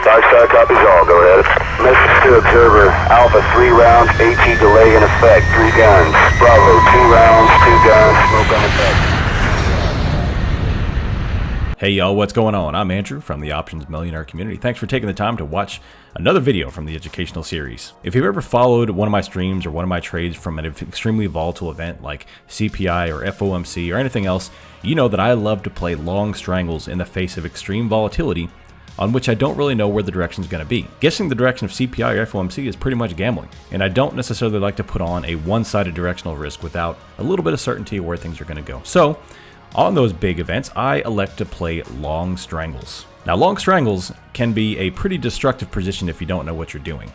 5-star copies all. Go ahead. Message to observer. Alpha 3 rounds. AT delay in effect. 3 guns. Bravo 2 rounds. 2 guns. Smoke on effect. Hey y'all, what's going on? I'm Andrew from the Options Millionaire community. Thanks for taking the time to watch another video from the educational series. If you've ever followed one of my streams or one of my trades from an extremely volatile event like CPI or FOMC or anything else, you know that I love to play long strangles in the face of extreme volatility on which I don't really know where the direction is going to be. Guessing the direction of CPI or FOMC is pretty much gambling, and I don't necessarily like to put on a one-sided directional risk without a little bit of certainty of where things are going to go. So, on those big events, I elect to play long strangles. Now, long strangles can be a pretty destructive position if you don't know what you're doing.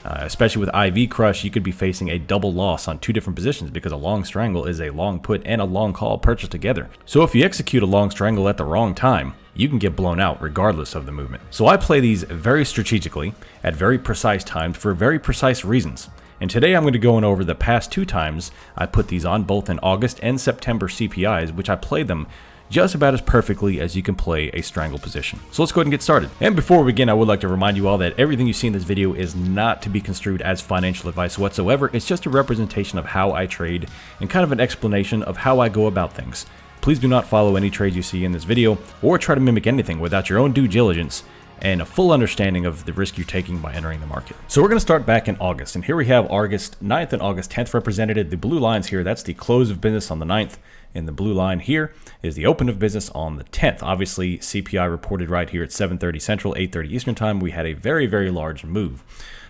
Especially with IV crush, you could be facing a double loss on 2 different positions because a long strangle is a long put and a long call purchased together. So if you execute a long strangle at the wrong time, you can get blown out regardless of the movement. So I play these very strategically at very precise times for very precise reasons. And today I'm going to go over the past 2 times I put these on, both in August and September CPIs, which I played them just about as perfectly as you can play a strangle position. So let's go ahead and get started. And before we begin, I would like to remind you all that everything you see in this video is not to be construed as financial advice whatsoever. It's just a representation of how I trade and kind of an explanation of how I go about things. Please do not follow any trades you see in this video or try to mimic anything without your own due diligence and a full understanding of the risk you're taking by entering the market. So we're going to start back in August, and here we have August 9th and August 10th represented. The blue lines here, that's the close of business on the 9th, and the blue line here is the open of business on the 10th. Obviously, CPI reported right here at 7:30 Central, 8:30 Eastern Time. We had a very, very large move.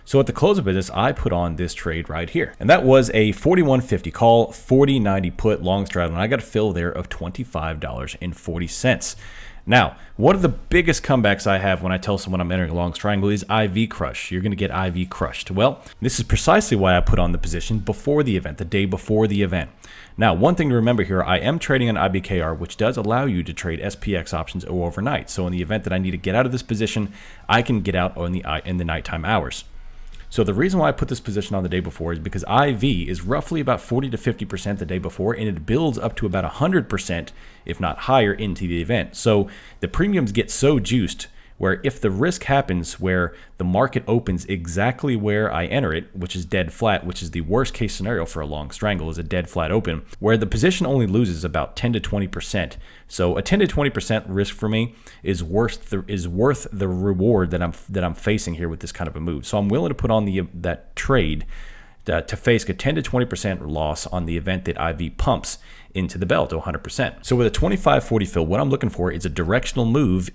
So at the close of business, I put on this trade right here, and that was a 41.50 call, 40.90 put long straddle, and I got a fill there of $25.40. Now, one of the biggest comebacks I have when I tell someone I'm entering a long strangle is IV crush. You're going to get IV crushed. Well, this is precisely why I put on the position before the event, the day before the event. Now, one thing to remember here, I am trading an IBKR, which does allow you to trade SPX options overnight. So in the event that I need to get out of this position, I can get out in the nighttime hours. So the reason why I put this position on the day before is because IV is roughly about 40 to 50% the day before, and it builds up to about 100%, if not higher, into the event. So the premiums get so juiced where if the risk happens where the market opens exactly where I enter it, which is dead flat, which is the worst case scenario for a long strangle, is a dead flat open, where the position only loses about 10 to 20%. So a 10 to 20% risk for me is worth the reward that I'm facing here with this kind of a move. So I'm willing to put on that trade to face a 10 to 20% loss on the event that IV pumps into the bell to 100%. So with a 25.40 fill, what I'm looking for is a directional move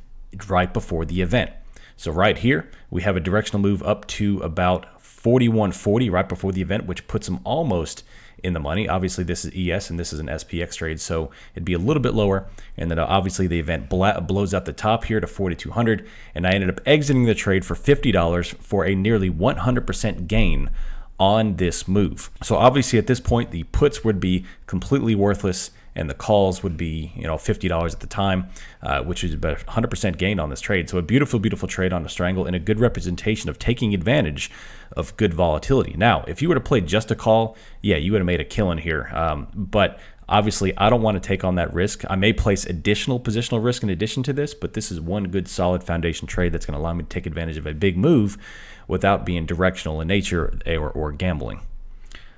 right before the event. So right here, we have a directional move up to about 41.40 right before the event, which puts them almost in the money. Obviously, this is ES and this is an SPX trade, so it'd be a little bit lower. And then obviously the event blows out the top here to 4,200, and I ended up exiting the trade for $50 for a nearly 100% gain on this move. So obviously at this point, the puts would be completely worthless, and the calls would be, $50 at the time, which is about 100% gain on this trade. So a beautiful, beautiful trade on a strangle and a good representation of taking advantage of good volatility. Now, if you were to play just a call, yeah, you would have made a killing here. But obviously, I don't want to take on that risk. I may place additional positional risk in addition to this, but this is one good solid foundation trade that's going to allow me to take advantage of a big move without being directional in nature or gambling.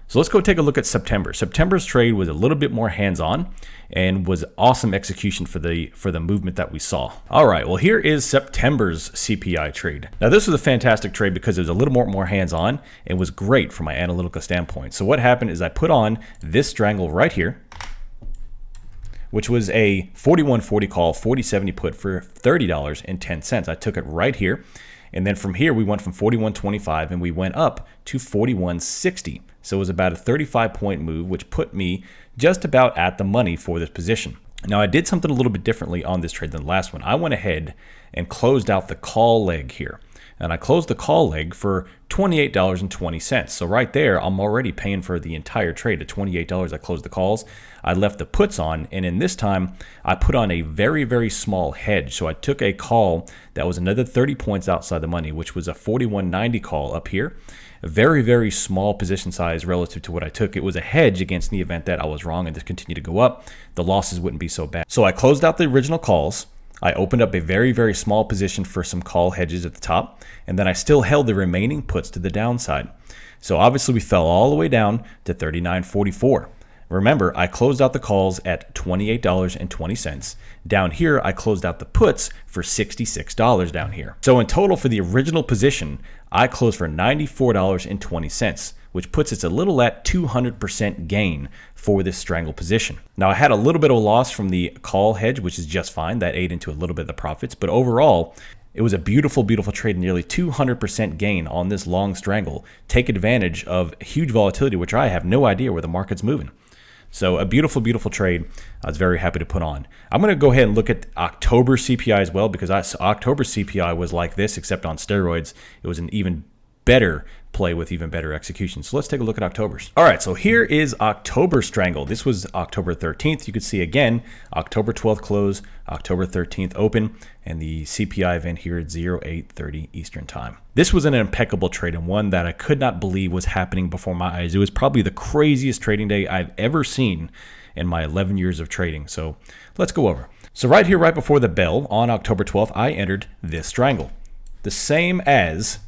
So let's go take a look at September. September's trade was a little bit more hands-on and was awesome execution for the movement that we saw. All right, well, here is September's CPI trade. Now, this was a fantastic trade because it was a little more hands-on and was great from my analytical standpoint. So what happened is I put on this strangle right here, which was a 41.40 call, 40.70 put for $30.10. I took it right here. And then from here, we went from 41.25 and we went up to 41.60. So it was about a 35-point move, which put me just about at the money for this position. Now, I did something a little bit differently on this trade than the last one. I went ahead and closed out the call leg here. And I closed the call leg for $28.20. So right there, I'm already paying for the entire trade at $28. I closed the calls. I left the puts on, and in this time, I put on a very, very small hedge. So I took a call that was another 30 points outside the money, which was a 41.90 call up here. A very, very small position size relative to what I took. It was a hedge against the event that I was wrong and this continued to go up. The losses wouldn't be so bad. So I closed out the original calls. I opened up a very, very small position for some call hedges at the top, and then I still held the remaining puts to the downside. So obviously we fell all the way down to $39.44. Remember, I closed out the calls at $28.20. Down here, I closed out the puts for $66 down here. So in total for the original position, I closed for $94.20, which puts us a little at 200% gain for this strangle position. Now I had a little bit of a loss from the call hedge, which is just fine. That ate into a little bit of the profits, but overall, it was a beautiful, beautiful trade, nearly 200% gain on this long strangle. Take advantage of huge volatility, which I have no idea where the market's moving. So a beautiful, beautiful trade I was very happy to put on. I'm going to go ahead and look at October CPI as well, because October CPI was like this, except on steroids. It was an even better play with even better execution. So let's take a look at October's. All right, so here is October strangle. This was October 13th. You could see again, October 12th close, October 13th open, and the CPI event here at 08:30 Eastern time. This was an impeccable trade and one that I could not believe was happening before my eyes. It was probably the craziest trading day I've ever seen in my 11 years of trading. So let's go over. So right here, right before the bell on October 12th, I entered this strangle, the same as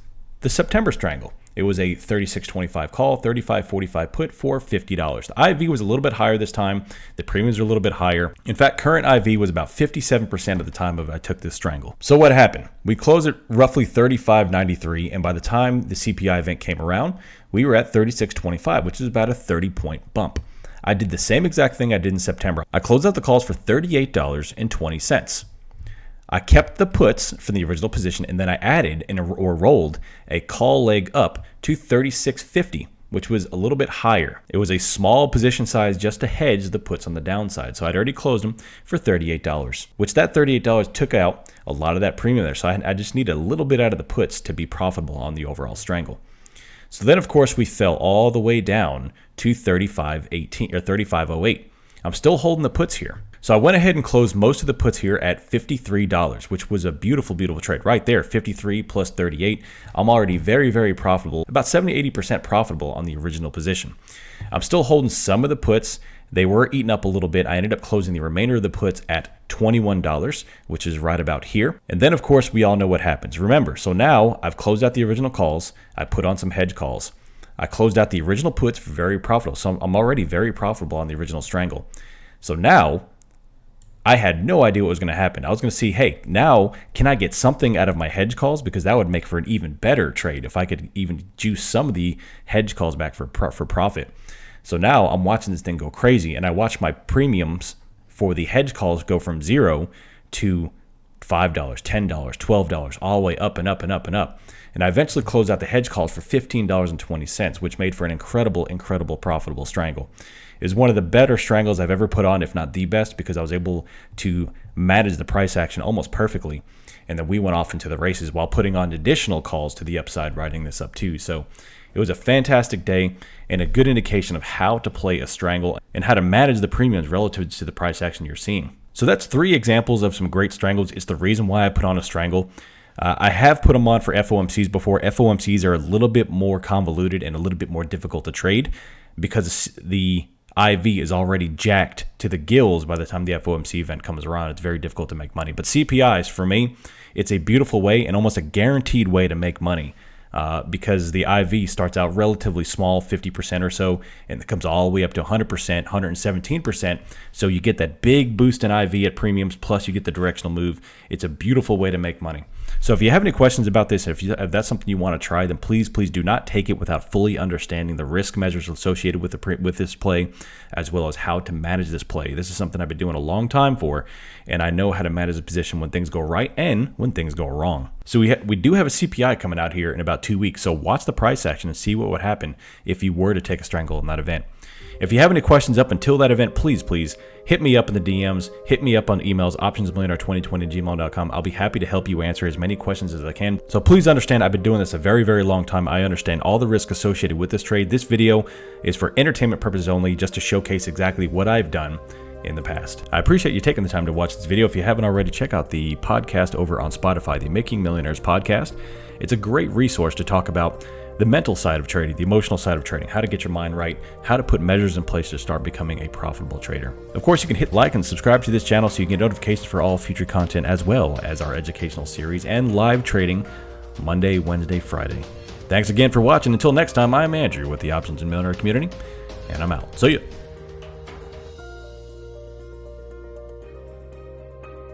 the September strangle. It was a 36.25 call, 35.45 put for $50. The IV was a little bit higher this time. The premiums are a little bit higher. In fact, current IV was about 57% of the time I took this strangle. So what happened? We closed at roughly 35.93, and by the time the CPI event came around, we were at 36.25, which is about a 30-point bump. I did the same exact thing I did in September. I closed out the calls for $38.20. I kept the puts from the original position, and then I added or rolled a call leg up to 36.50, which was a little bit higher. It was a small position size just to hedge the puts on the downside. So I'd already closed them for $38, which that $38 took out a lot of that premium there. So I just needed a little bit out of the puts to be profitable on the overall strangle. So then, of course, we fell all the way down to 35.18 or 35.08. I'm still holding the puts here. So I went ahead and closed most of the puts here at $53, which was a beautiful, beautiful trade right there. 53 plus 38. I'm already very, very profitable, about 70-80% profitable on the original position. I'm still holding some of the puts. They were eaten up a little bit. I ended up closing the remainder of the puts at $21, which is right about here. And then, of course, we all know what happens. Remember, so now I've closed out the original calls. I put on some hedge calls. I closed out the original puts for very profitable. So I'm already very profitable on the original strangle. So now I had no idea what was going to happen. I was going to see, hey, now can I get something out of my hedge calls? Because that would make for an even better trade if I could even juice some of the hedge calls back for profit. So now I'm watching this thing go crazy, and I watch my premiums for the hedge calls go from 0 to $5, $10, $12, all the way up and up and up and up. And I eventually closed out the hedge calls for $15.20, which made for an incredible, incredible profitable strangle. It was one of the better strangles I've ever put on, if not the best, because I was able to manage the price action almost perfectly. And then we went off into the races while putting on additional calls to the upside, riding this up too. So it was a fantastic day and a good indication of how to play a strangle and how to manage the premiums relative to the price action you're seeing. So that's 3 examples of some great strangles. It's the reason why I put on a strangle. I have put them on for FOMCs before. FOMCs are a little bit more convoluted and a little bit more difficult to trade because the IV is already jacked to the gills by the time the FOMC event comes around. It's very difficult to make money. But CPIs, for me, it's a beautiful way and almost a guaranteed way to make money because the IV starts out relatively small, 50% or so, and it comes all the way up to 100%, 117%. So you get that big boost in IV at premiums, plus you get the directional move. It's a beautiful way to make money. So if you have any questions about this, if that's something you want to try, then please do not take it without fully understanding the risk measures associated with this play, as well as how to manage this play. This is something I've been doing a long time for, and I know how to manage a position when things go right and when things go wrong. So we do have a CPI coming out here in about 2 weeks, so watch the price action and see what would happen if you were to take a strangle in that event. If you have any questions up until that event, please hit me up in the DMs, hit me up on emails, optionsmillionaire2020@gmail.com. I'll be happy to help you answer as many questions as I can. So please understand, I've been doing this a very, very long time. I understand all the risk associated with this trade. This video is for entertainment purposes only, just to showcase exactly what I've done in the past. I appreciate you taking the time to watch this video. If you haven't already, check out the podcast over on Spotify, the Making Millionaires podcast. It's a great resource to talk about the mental side of trading, the emotional side of trading, how to get your mind right, how to put measures in place to start becoming a profitable trader. Of course, you can hit like and subscribe to this channel so you can get notifications for all future content, as well as our educational series and live trading Monday, Wednesday, Friday. Thanks again for watching. Until next time, I'm Andrew with the Options and Millionaire Community, and I'm out. See ya.